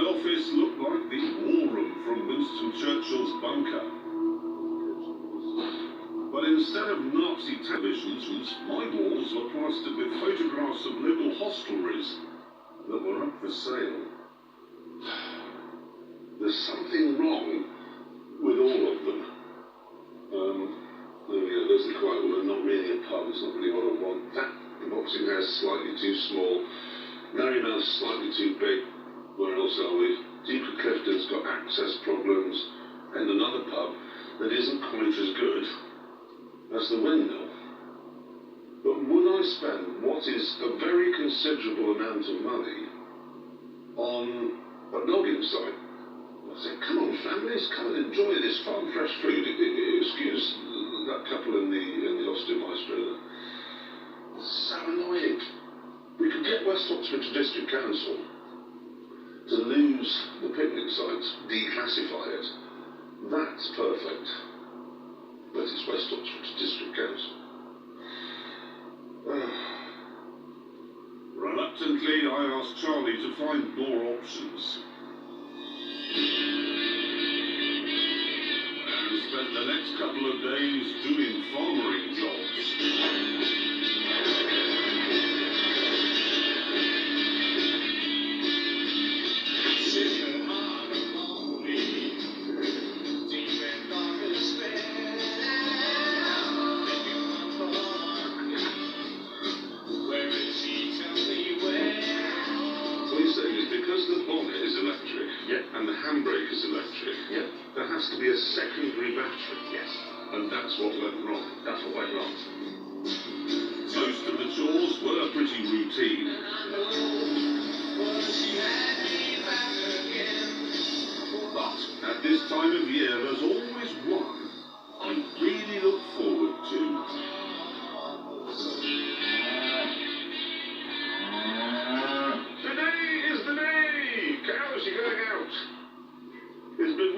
office looked like the war room from Winston Churchill's bunker. But instead of Nazi televisions, my walls were plastered with photographs of little hostelries that were up for sale. There's something wrong with all of them. There we go, there's the quiet woman, not really a pub, it's not really what I want. That boxing house slightly too small. Marymount's slightly too big. Where else are we? Duke of Clifton's got access problems. And another pub that isn't quite as good as the Windmill. But would I spend what is a very considerable amount of money on a noggin site? I said, come on families, come and enjoy this farm fresh food. Excuse that couple in the Ostermeister. It's so annoying. We could get West Oxfordshire District Council to lose the picnic sites, declassify it. That's perfect. But it's West Oxfordshire District Council. Reluctantly, I asked Charlie to find more options. And spent the next couple of days doing farmering jobs. And the handbrake is electric. Yeah. There has to be a secondary battery. Yes. And that's what went wrong. That's what went wrong. Most of the chores were pretty routine. But at this time of year, there's always one I really look forward to. Today is the day! Cows are going out. It's been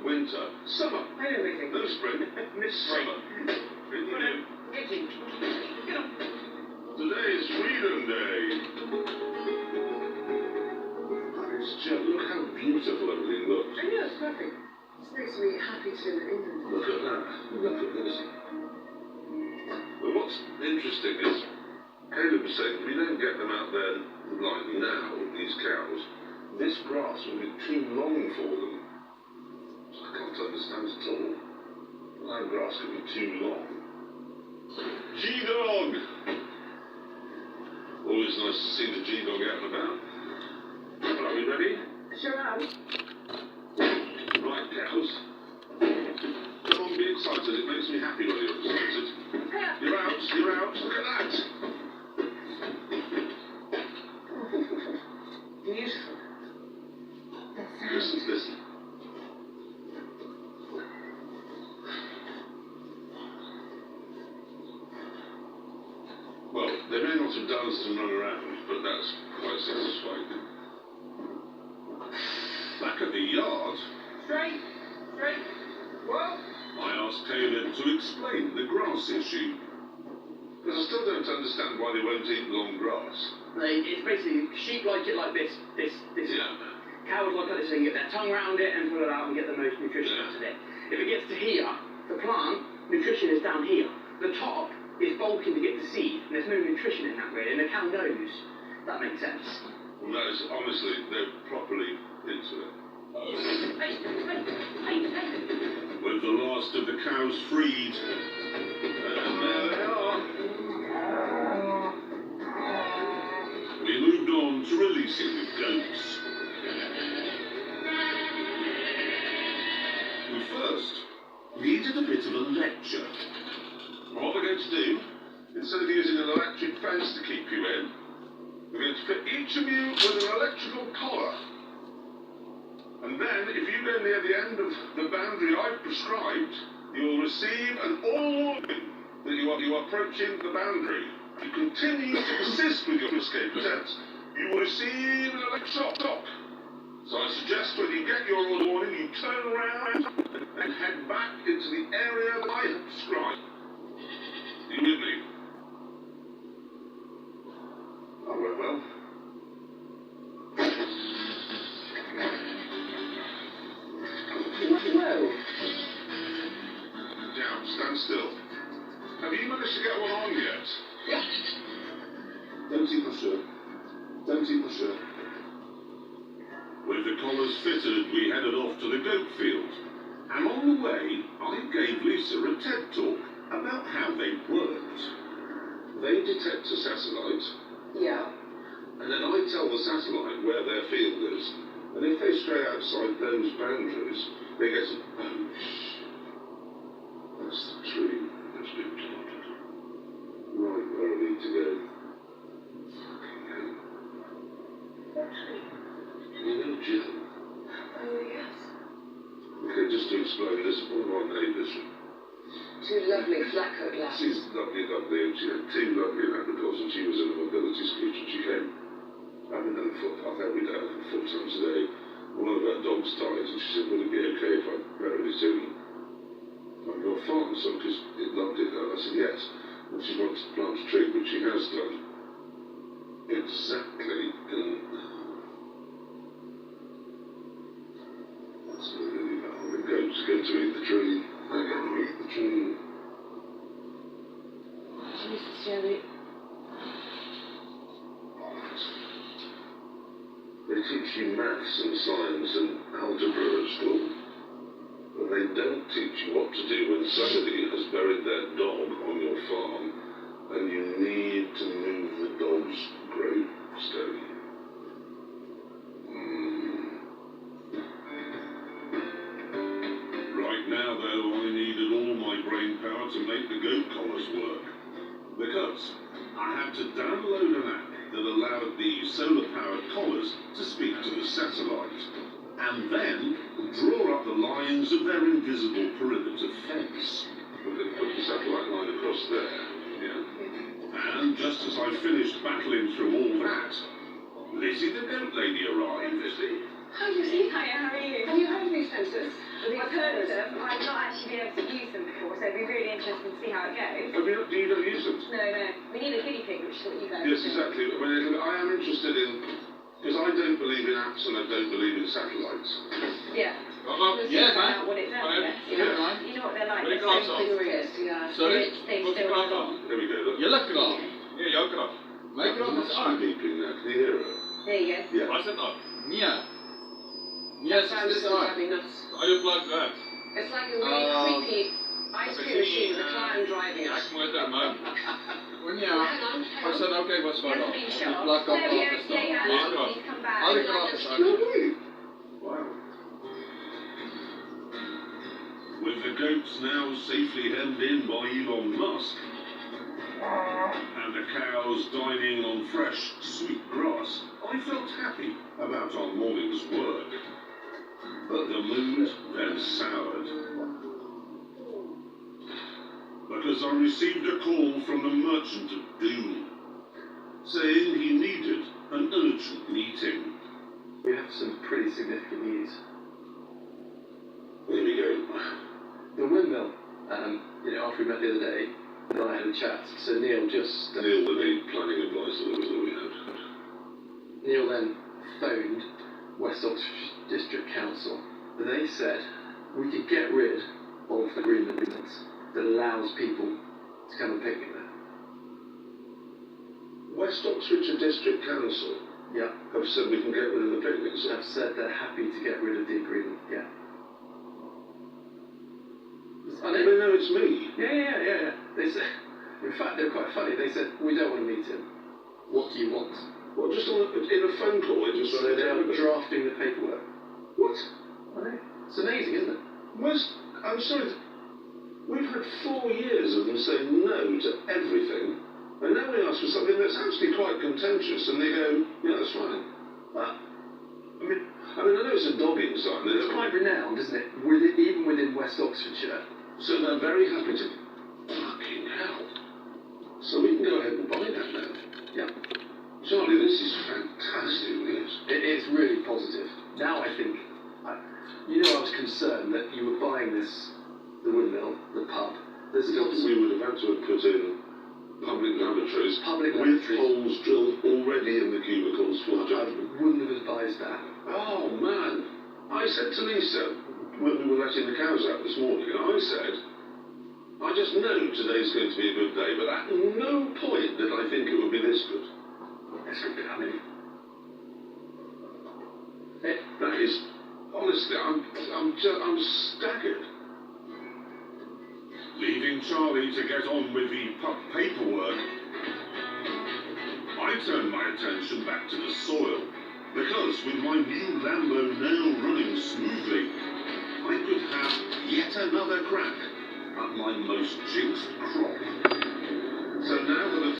winter, summer. I know everything. No spring. Miss Summer. Today is Freedom Day. And it's just, look how beautiful everything looks. I know, it's perfect. This makes me happy to live in England. Look at that. Look at this. But what's interesting is, Caleb was saying, we don't get them out there like now, these cows. This grass will be too long for them. I can't understand at all. No grass can be too long. G-Dog! Always nice to see the G-Dog out and about. Are we ready? Sure am. Right, cows. Come on, be excited. It makes me happy when you're excited. You're out. Look at that. Beautiful. Listen. Well, they may not have danced and run around, but that's quite satisfying. Back at the yard... Straight. What? I asked Caleb to explain the grass issue. Because I still don't understand why they won't eat long grass. It's basically, sheep like it like this. Yeah. Cows like this, so you get their tongue around it and pull it out and get the most nutrition out of it. If it gets to here, the plant, nutrition is down here. The top is bulking to get to seed, and there's no nutrition in that really, and the cow knows. That makes sense. Well, that is, honestly, they're properly into it. With the last of the cows freed, and there they are. We moved on to releasing the goats. We first needed a bit of a lecture. What we're going to do, instead of using an electric fence to keep you in, we're going to fit each of you with an electrical collar. And then, if you go near the end of the boundary I've prescribed, you will receive an warning that you are approaching the boundary. If you continue to persist with your escape attempts, you will receive an electric shock. So I suggest when you get your warning, you turn around and head back into the area that I have described. You with me? Oh, well. Don't eat my shirt. Don't eat my shirt. With the collars fitted, we headed off to the goat field. And on the way, I gave Lisa a TED talk about how they worked. They detect a satellite, Yeah. and then I tell the satellite where their field is. And if they stray outside those boundaries, they get a that's the tree that's been planted. Right where I need to go. Fucking hell. What tree? You know Jill? Oh, yes. Okay, just to explain this, one of our neighbours. Two lovely flat-coat lads. She's lovely, and she had two lovely Labradors, and she was in a mobility scooter, and she came having on the footpath every day, 4 times a day. One of her dogs died, and she said, would it be okay if I buried it on your farm, son, because it loved it. And I said, yes. And she wants to plant a tree, which she has done. Exactly in... That's really bad. The goats get to eat the tree. They get to eat the tree. Jesus, Jerry. They teach you maths and science and algebra at school. But they don't teach you what to do when somebody has buried their dog on your farm and you need to move the dog's gravestone. Right now, though, I needed all my brain power to make the goat collars work. Because I had to download an app that allowed the solar-powered collars to speak to the satellite, and then draw up the lines of their invisible perimeter fence. We're going to put the satellite line across there, yeah? And just as I finished battling through all that, Lizzie the goat lady arrived. Lizzie. Hi, Lucy. Hiya, how are you? Have you heard of these sensors? I've heard of them. I've not actually been able to use them before, so it'd be really interesting to see how it goes. Do you not use them? No. We need a guinea pig, which is what you guys Yes, do. exactly. I mean, I am interested in, because I don't believe in apps and I don't believe in satellites. Yeah. Well, We'll see yeah, about man. what it does, Well, yes. yeah, man. You know what they're like. Put your They're gloves so on. Curious, yeah. Sorry? They Put still your gloves on. There we go, look. You look it off. Yeah, you look it off. Make it off That's this arm. beeping now. Can you hear her? There you go. Yeah. What's it off? Yeah. Yes, Sounds it's this arm. driving nuts. Are you plugged that? It's like a really creepy ice cream machine with a clown driving Ja, us. ik moet het man. Well, Ja. hang on, hang I said, on. okay, what's He going hasn't on? been You shot. plug off There the we office go. Yeah, now. yeah. He's come back. I'll look it off this arm. Lovely. Wow. With the goats now safely hemmed in by Elon Musk, and the cows dining on fresh, sweet grass, I felt happy about our morning's work. But the mood then soured. Because I received a call from the Merchant of Doom, saying he needed an urgent meeting. We have some pretty significant news. Here we go. The windmill, after we met the other day, and I had a chat. So Neil just Neil, the planning advisor that we had. Neil then phoned West Oxford District Council. They said we could get rid of the agreement that allows people to come and picnic there. West Oxfordshire District Council Yeah, have said we can get rid of the picnic zone. they've said they're happy to get rid of the agreement. Yeah. I don't know, it's me. Yeah. They said, in fact, they're quite funny. They said, we don't want to meet him. What do you want? Well, just in a phone call, it just So said they are everybody. drafting the paperwork. What? I know. It's amazing, isn't it? I'm sorry, we've had 4 years of them saying no to everything, and now we ask for something that's actually quite contentious, and they go, yeah, that's fine. I know it's a dogging sign. It's quite renowned, isn't it? Even within West Oxfordshire. So they're very happy to. Fucking hell. So we can go ahead and buy that now. Yeah. Charlie, this is fantastic news. It is really positive. Now I think, I was concerned that you were buying the windmill, the pub. There's got to We would have had to have put in public lavatories Public with lavatories. holes drilled already in the cubicles for the I wouldn't have advised that. Oh man, I said to Lisa when we were letting the cows out this morning, I said, I just know today's going to be a good day, but at no point did I think it would be this good. I mean, That is, honestly, I'm staggered. Leaving Charlie to get on with the paperwork, I turned my attention back to the soil, because with my new Lambo now running smoothly, I could have yet another crack at my most jinxed crop. So now that